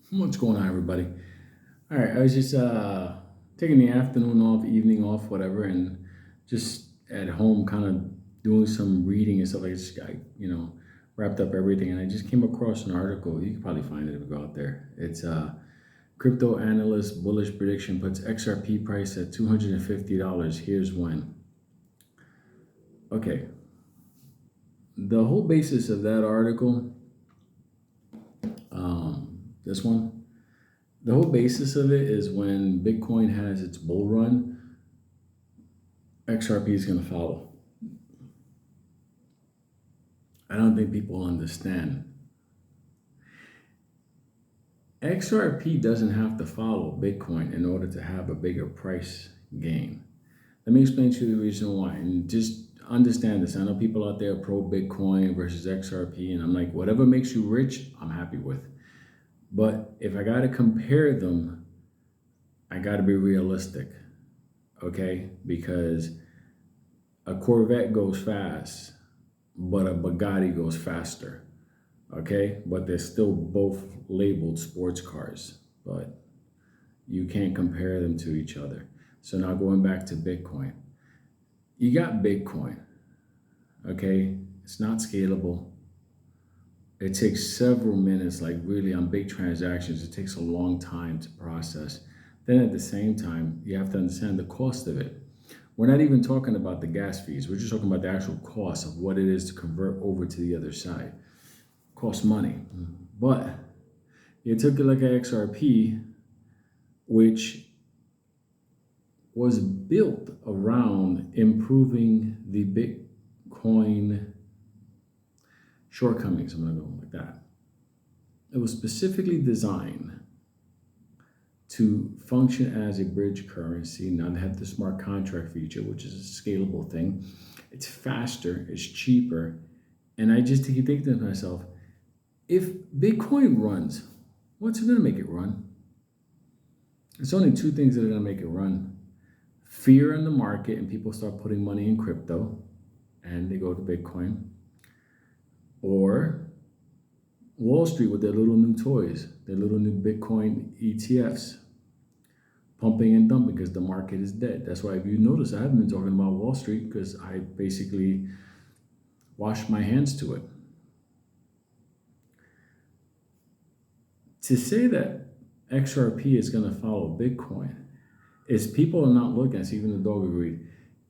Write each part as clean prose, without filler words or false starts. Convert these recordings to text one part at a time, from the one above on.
What's going on, everybody? All right, I was just taking the afternoon off, evening off, whatever, and just at home, kind of doing some reading and stuff. I just got, wrapped up everything, and I just came across an article. You can probably find it if you go out there. It's crypto analyst bullish prediction puts XRP price at $250. Here's when. Okay, the whole basis of that article, this one, the whole basis of it is when Bitcoin has its bull run, XRP is going to follow. I don't think people understand. XRP doesn't have to follow Bitcoin in order to have a bigger price gain. Let me explain to you the reason why. And just understand this. I know people out there are pro Bitcoin versus XRP, and I'm like, whatever makes you rich, I'm happy with. But if I got to compare them, I got to be realistic, okay? Because a Corvette goes fast, but a Bugatti goes faster. Okay, but they're still both labeled sports cars, but you can't compare them to each other. So now going back to Bitcoin, you got Bitcoin. Okay, it's not scalable. It takes several minutes, like really on big transactions, it takes a long time to process. Then at the same time, you have to understand the cost of it. We're not even talking about the gas fees. We're just talking about the actual cost of what it is to convert over to the other side. Costs money. But you took a look at XRP, which was built around improving the Bitcoin shortcomings. I'm going to go like that. It was specifically designed to function as a bridge currency, not have the smart contract feature, which is a scalable thing. It's faster, it's cheaper. And I just think to myself, if Bitcoin runs, what's going to make it run? It's only two things that are going to make it run. Fear in the market, and people start putting money in crypto, and they go to Bitcoin. Or Wall Street with their little new toys, their little new Bitcoin ETFs, pumping and dumping because the market is dead. That's why if you notice, I haven't been talking about Wall Street because I basically washed my hands to it. To say that XRP is going to follow Bitcoin is people are not looking, as even the dog agreed,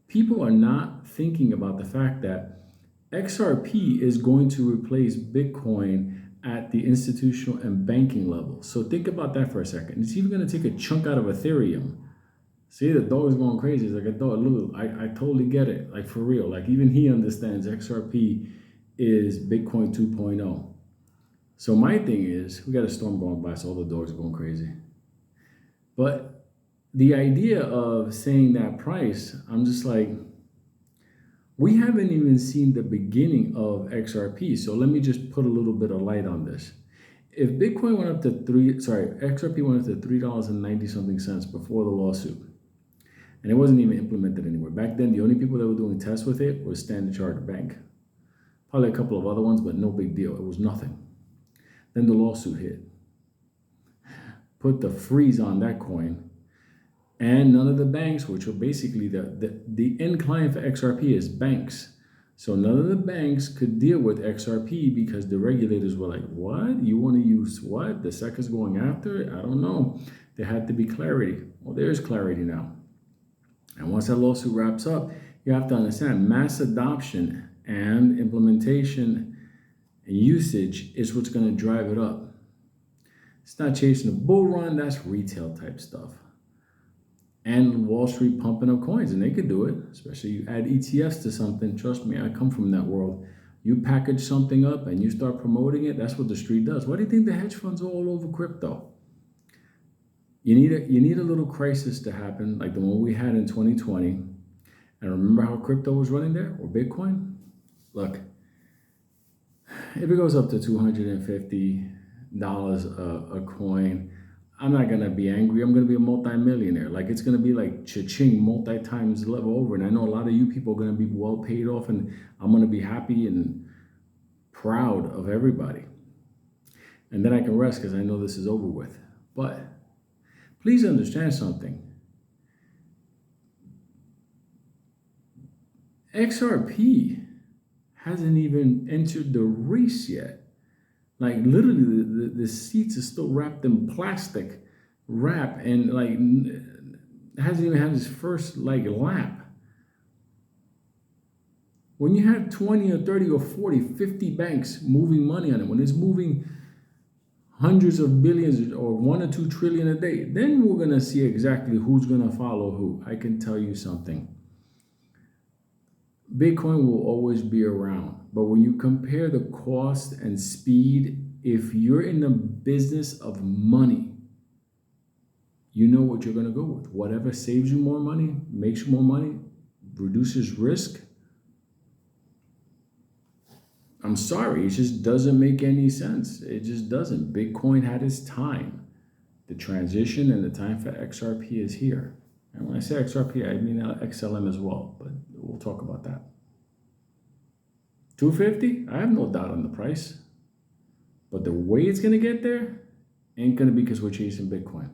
people are not thinking about the fact that XRP is going to replace Bitcoin at the institutional and banking level. So think about that for a second. It's even going to take a chunk out of Ethereum. See, the dog is going crazy. It's like a dog. Look, I totally get it. Like for real. Like even he understands XRP is Bitcoin 2.0. So my thing is, we got a storm going by, so all the dogs are going crazy. But the idea of saying that price, I'm just like, we haven't even seen the beginning of XRP. So let me just put a little bit of light on this. If Bitcoin went up to XRP went up to $3.90 something cents before the lawsuit, and it wasn't even implemented anywhere. Back then, the only people that were doing tests with it was Standard Chartered Bank. Probably a couple of other ones, but no big deal. It was nothing. Then the lawsuit hit. Put the freeze on that coin. And none of the banks, which were basically the end client for XRP is banks. So none of the banks could deal with XRP because the regulators were like, what? You want to use what? The SEC's going after it? I don't know. There had to be clarity. Well, there's clarity now. And once that lawsuit wraps up, you have to understand mass adoption and implementation and usage is what's going to drive it up. It's not chasing a bull run, that's retail type stuff. And Wall Street pumping up coins, and they could do it, especially you add ETFs to something. Trust me, I come from that world. You package something up and you start promoting it, that's what the street does. Why do you think the hedge funds are all over crypto? You need a little crisis to happen, like the one we had in 2020. And remember how crypto was running there, or Bitcoin? Look, if it goes up to $250 a coin, I'm not going to be angry. I'm going to be a multimillionaire. Like it's going to be like cha-ching, multi times level over. And I know a lot of you people are going to be well paid off, and I'm going to be happy and proud of everybody. And then I can rest because I know this is over with. But please understand something. XRP hasn't even entered the race yet. Like literally, the seats are still wrapped in plastic wrap, and like hasn't even had his first like lap. When you have 20 or 30 or 40, 50 banks moving money on it, when it's moving hundreds of billions or 1 or 2 trillion a day, then we're going to see exactly who's going to follow who. I can tell you something. Bitcoin will always be around, but when you compare the cost and speed, if you're in the business of money, you know what you're going to go with. Whatever saves you more money, makes you more money, reduces risk. I'm sorry, it just doesn't make any sense. It just doesn't. Bitcoin had its time. The transition and the time for XRP is here. And when I say XRP, I mean XLM as well, but we'll talk about that. 250, I have no doubt on the price. But the way it's going to get there ain't going to be because we're chasing Bitcoin.